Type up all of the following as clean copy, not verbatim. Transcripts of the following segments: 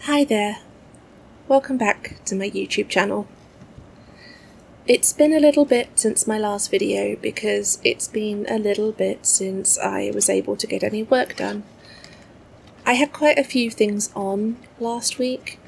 Hi there, welcome back to my YouTube channel. It's been a little bit since my last video because it's been a little bit since I was able to get any work done. I had quite a few things on last week,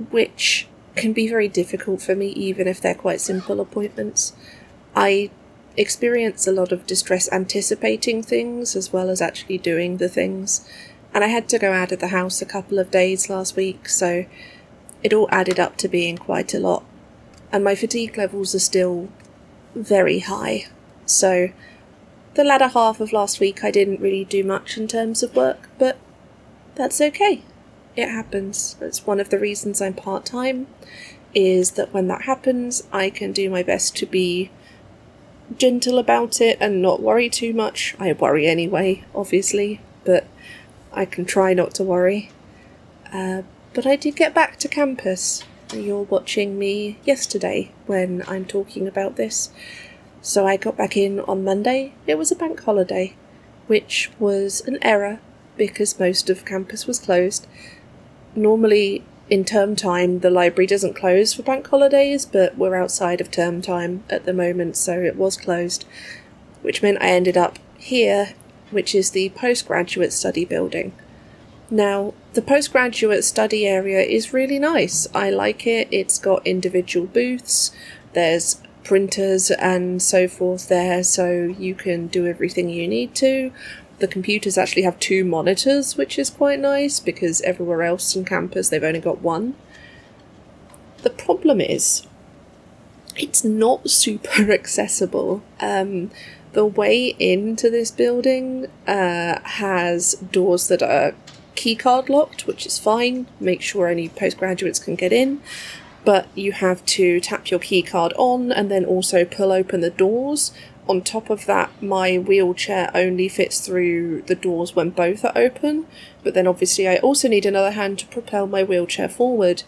which can be very difficult for me even if they're quite simple appointments. I experience a lot of distress anticipating things as well as actually doing the things, and I had to go out of the house a couple of days last week, so it all added up to being quite a lot. And my fatigue levels are still very high, so the latter half of last week I didn't really do much in terms of work, but that's okay. It happens. It's one of the reasons I'm part-time, is that when that happens I can do my best to be gentle about it and not worry too much. I worry anyway, obviously, but I can try not to worry. But I did get back to campus. You're watching me yesterday when I'm talking about this. So I got back in on Monday. It was a bank holiday, which was an error because most of campus was closed. Normally in term time the library doesn't close for bank holidays, but we're outside of term time at the moment, so it was closed, which meant I ended up here, which is the postgraduate study building. Now, the postgraduate study area is really nice. I like it. It's got individual booths, there's printers and so forth there, so you can do everything you need to. The computers actually have 2 monitors, which is quite nice, because everywhere else on campus they've only got 1. The problem is, it's not super accessible. The way into this building has doors that are keycard locked, which is fine, make sure only postgraduates can get in, but you have to tap your keycard on and then also pull open the doors. On top of that, my wheelchair only fits through the doors when both are open, but then obviously I also need another hand to propel my wheelchair forward.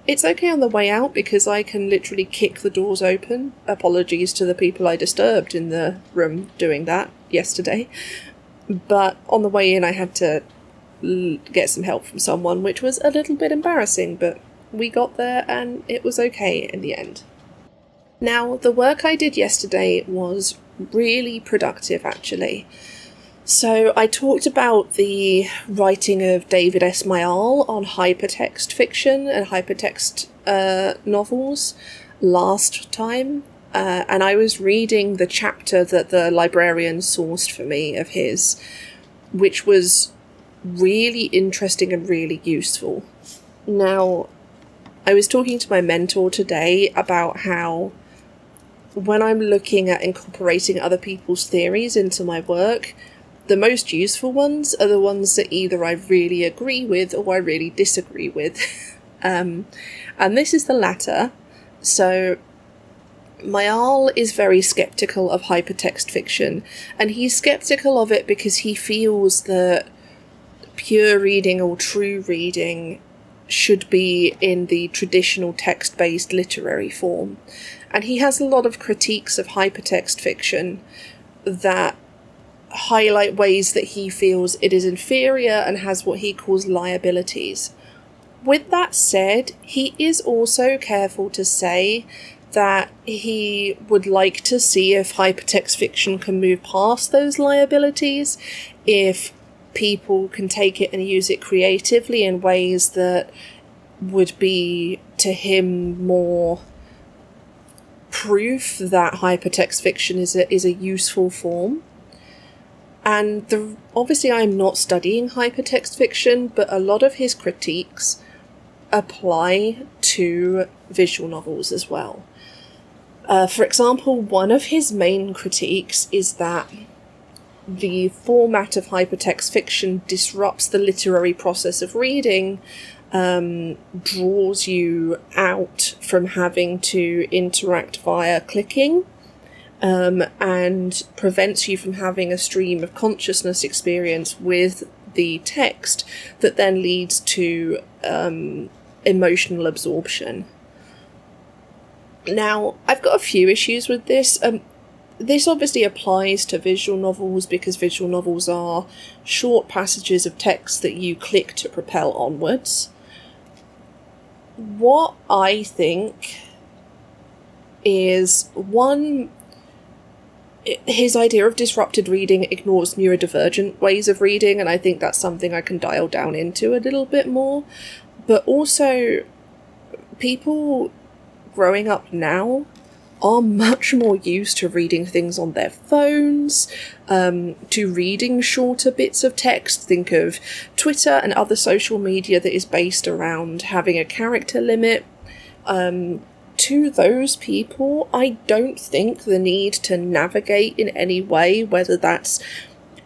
It's okay on the way out because I can literally kick the doors open. Apologies to the people I disturbed in the room doing that yesterday. But on the way in I had to get some help from someone, which was a little bit embarrassing, but we got there and it was okay in the end. Now, the work I did yesterday was really productive, actually. So I talked about the writing of David S. Miall on hypertext fiction and hypertext novels last time, and I was reading the chapter that the librarian sourced for me of his, which was really interesting and really useful. Now, I was talking to my mentor today about how when I'm looking at incorporating other people's theories into my work, the most useful ones are the ones that either I really agree with or I really disagree with. And this is the latter. So Miall is very sceptical of hypertext fiction, and he's sceptical of it because he feels that pure reading or true reading should be in the traditional text-based literary form. And he has a lot of critiques of hypertext fiction that highlight ways that he feels it is inferior and has what he calls liabilities. With that said, he is also careful to say that he would like to see if hypertext fiction can move past those liabilities, if people can take it and use it creatively in ways that would be, to him, more proof that hypertext fiction is a useful form. And obviously I'm not studying hypertext fiction, but a lot of his critiques apply to visual novels as well. For example, one of his main critiques is that the format of hypertext fiction disrupts the literary process of reading, draws you out from having to interact via clicking, and prevents you from having a stream of consciousness experience with the text that then leads to emotional absorption. Now, I've got a few issues with this. This obviously applies to visual novels because visual novels are short passages of text that you click to propel onwards. what I think is, one, his idea of disrupted reading ignores neurodivergent ways of reading, and I think that's something I can dial down into a little bit more. But also, people growing up now are much more used to reading things on their phones, to reading shorter bits of text. Think of Twitter and other social media that is based around having a character limit. To those people, I don't think the need to navigate in any way, whether that's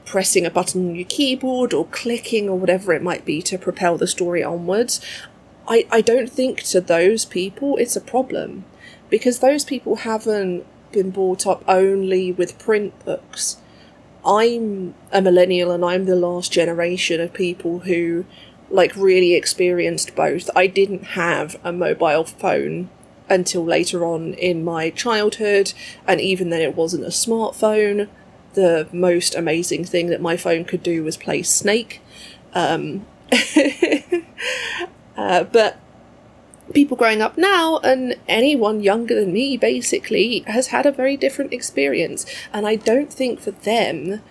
pressing a button on your keyboard or clicking or whatever it might be to propel the story onwards, I don't think to those people it's a problem, because those people haven't been brought up only with print books. I'm a millennial and I'm the last generation of people who really experienced both. I didn't have a mobile phone until later on in my childhood, and even then it wasn't a smartphone. The most amazing thing that my phone could do was play Snake. But people growing up now, and anyone younger than me basically, has had a very different experience, and I don't think for them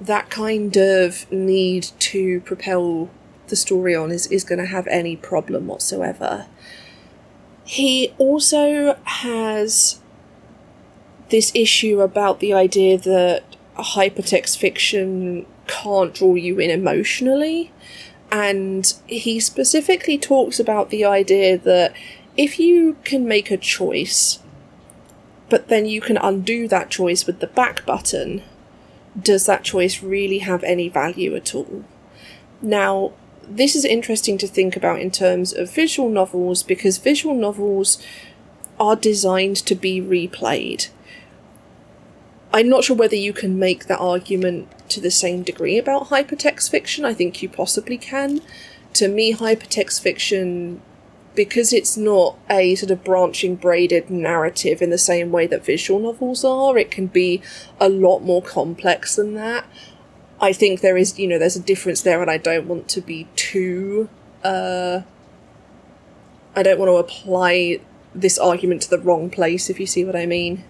that kind of need to propel the story on is going to have any problem whatsoever. He also has this issue about the idea that hypertext fiction can't draw you in emotionally, and he specifically talks about the idea that if you can make a choice, but then you can undo that choice with the back button, does that choice really have any value at all? Now, this is interesting to think about in terms of visual novels, because visual novels are designed to be replayed. I'm not sure whether you can make that argument to the same degree about hypertext fiction. I think you possibly can. To me, hypertext fiction, because it's not a sort of branching, braided narrative in the same way that visual novels are, it can be a lot more complex than that. I think there is, there's a difference there, and I don't want to be too, I don't want to apply this argument to the wrong place, if you see what I mean.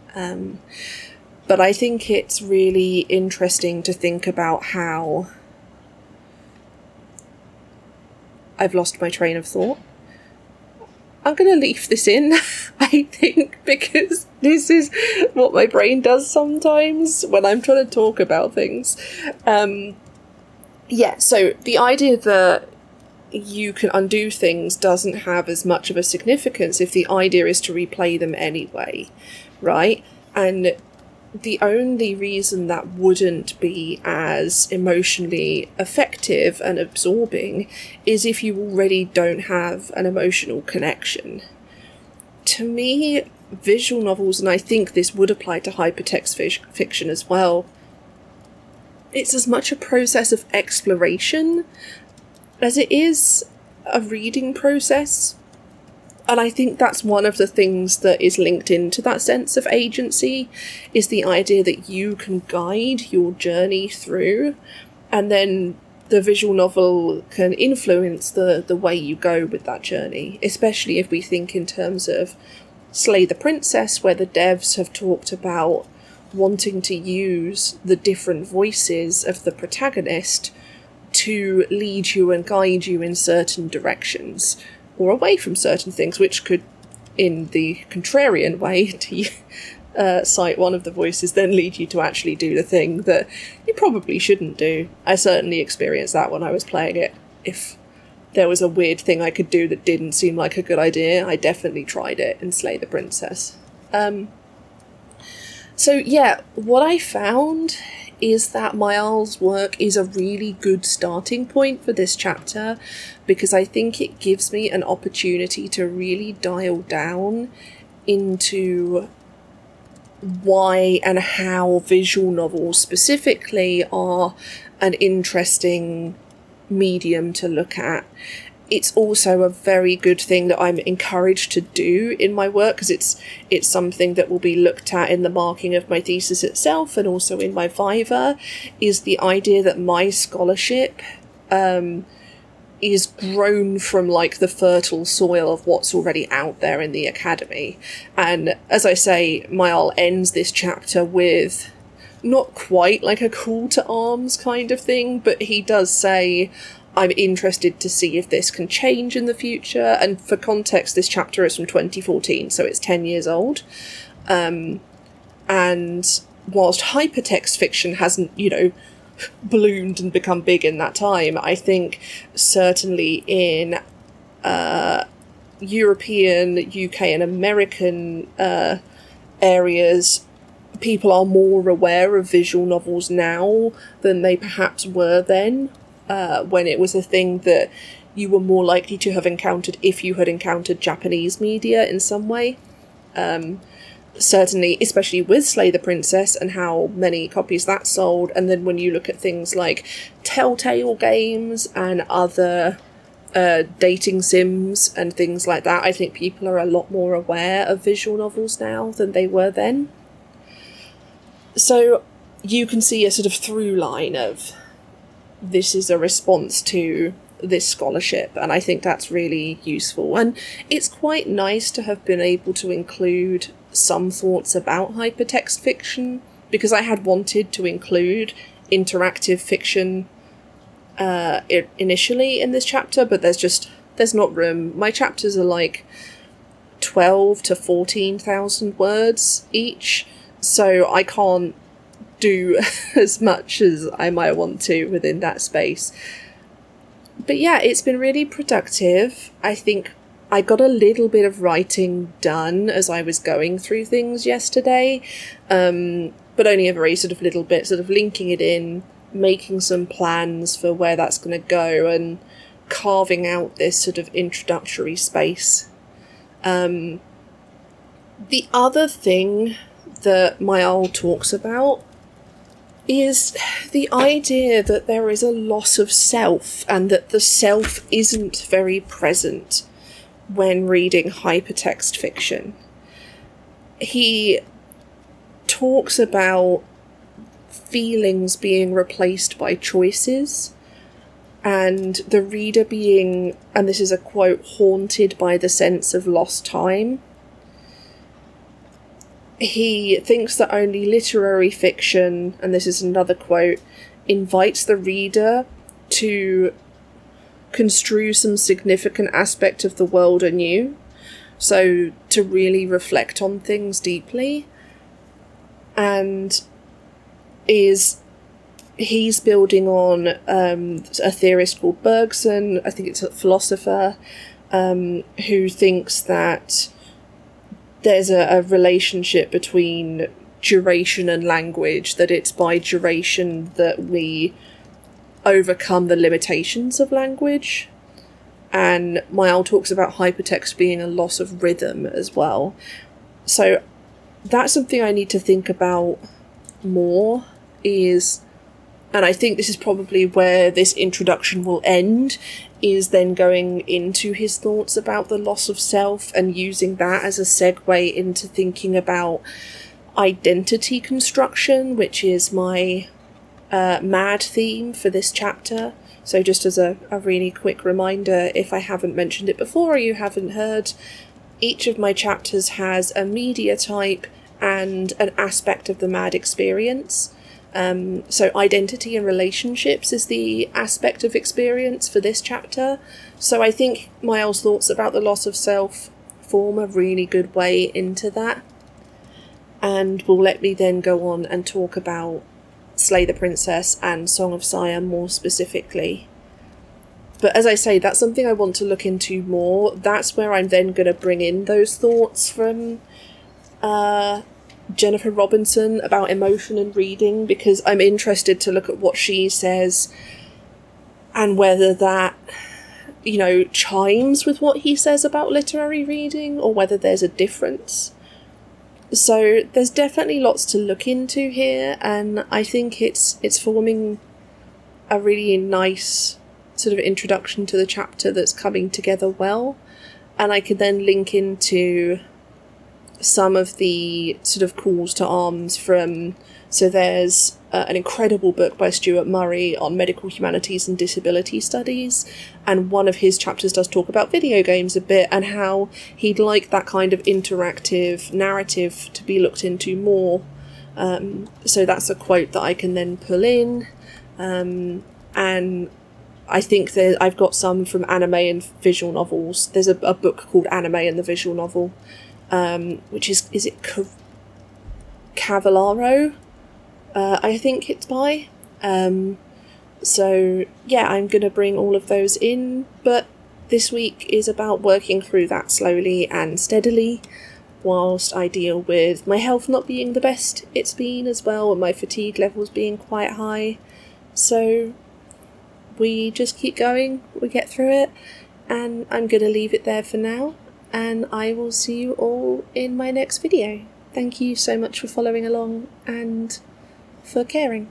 But I think it's really interesting to think about how... I've lost my train of thought. I'm going to leave this in, I think, because this is what my brain does sometimes when I'm trying to talk about things. So the idea that you can undo things doesn't have as much of a significance if the idea is to replay them anyway, right? And the only reason that wouldn't be as emotionally effective and absorbing is if you already don't have an emotional connection. To me, visual novels, and I think this would apply to hypertext fiction as well, it's as much a process of exploration as it is a reading process. And I think that's one of the things that is linked into that sense of agency, is the idea that you can guide your journey through, and then the visual novel can influence the way you go with that journey, especially if we think in terms of Slay the Princess, where the devs have talked about wanting to use the different voices of the protagonist to lead you and guide you in certain directions, or away from certain things, which could, in the contrarian way, to cite one of the voices, then lead you to actually do the thing that you probably shouldn't do. I certainly experienced that when I was playing it. If there was a weird thing I could do that didn't seem like a good idea, I definitely tried it in Slay the Princess. What I found is that Miall's work is a really good starting point for this chapter, because I think it gives me an opportunity to really dial down into why and how visual novels specifically are an interesting medium to look at. It's also a very good thing that I'm encouraged to do in my work, because it's something that will be looked at in the marking of my thesis itself, and also in my viva, is the idea that my scholarship is grown from, like, the fertile soil of what's already out there in the academy. And as I say, Miall ends this chapter with not quite like a call to arms kind of thing, but he does say, I'm interested to see if this can change in the future. And for context, this chapter is from 2014, so it's 10 years old. And whilst hypertext fiction hasn't, ballooned and become big in that time, I think certainly in European, UK and American areas, people are more aware of visual novels now than they perhaps were then, when it was a thing that you were more likely to have encountered if you had encountered Japanese media in some way. Certainly, especially with Slay the Princess and how many copies that sold, and then when you look at things like Telltale games and other dating sims and things like that, I think people are a lot more aware of visual novels now than they were then. So you can see a sort of through line of this is a response to this scholarship, and I think that's really useful. And it's quite nice to have been able to include some thoughts about hypertext fiction, because I had wanted to include interactive fiction initially in this chapter, but there's not room. My chapters are like 12 to 14,000 words each, so I can't do as much as I might want to within that space. But yeah, it's been really productive. I think I got a little bit of writing done as I was going through things yesterday, but only a very sort of little bit, sort of linking it in, making some plans for where that's going to go, and carving out this sort of introductory space. The other thing that Miall talks about is the idea that there is a loss of self, and that the self isn't very present when reading hypertext fiction. He talks about feelings being replaced by choices, and the reader being, and this is a quote, haunted by the sense of lost time. He thinks that only literary fiction, and this is another quote, invites the reader to construe some significant aspect of the world anew, so to really reflect on things deeply. And he's building on a theorist called Bergson, I think it's a philosopher, who thinks that there's a relationship between duration and language, that it's by duration that we overcome the limitations of language. And Miall talks about hypertext being a loss of rhythm as well. So that's something I need to think about more, and I think this is probably where this introduction will end, is then going into his thoughts about the loss of self and using that as a segue into thinking about identity construction, which is my mad theme for this chapter. So just as a really quick reminder, if I haven't mentioned it before or you haven't heard, each of my chapters has a media type and an aspect of the mad experience. So identity and relationships is the aspect of experience for this chapter. So I think Miall's thoughts about the loss of self form a really good way into that, and will let me then go on and talk about Slay the Princess and Song of Sire more specifically. But as I say, that's something I want to look into more. That's where I'm then going to bring in those thoughts from Jennifer Robinson about emotion and reading, because I'm interested to look at what she says and whether that, chimes with what he says about literary reading, or whether there's a difference. So there's definitely lots to look into here, and I think it's forming a really nice sort of introduction to the chapter that's coming together well, and I could then link into some of the sort of calls to arms from, so there's an incredible book by Stuart Murray on medical humanities and disability studies, and one of his chapters does talk about video games a bit and how he'd like that kind of interactive narrative to be looked into more. So that's a quote that I can then pull in, and I think I've got some from anime and visual novels. There's a book called Anime and the Visual Novel, which is it Cavallaro? I think it's by. So yeah, I'm going to bring all of those in, but this week is about working through that slowly and steadily, whilst I deal with my health not being the best it's been as well, and my fatigue levels being quite high. So we just keep going, we get through it, and I'm going to leave it there for now, and I will see you all in my next video. Thank you so much for following along and for caring.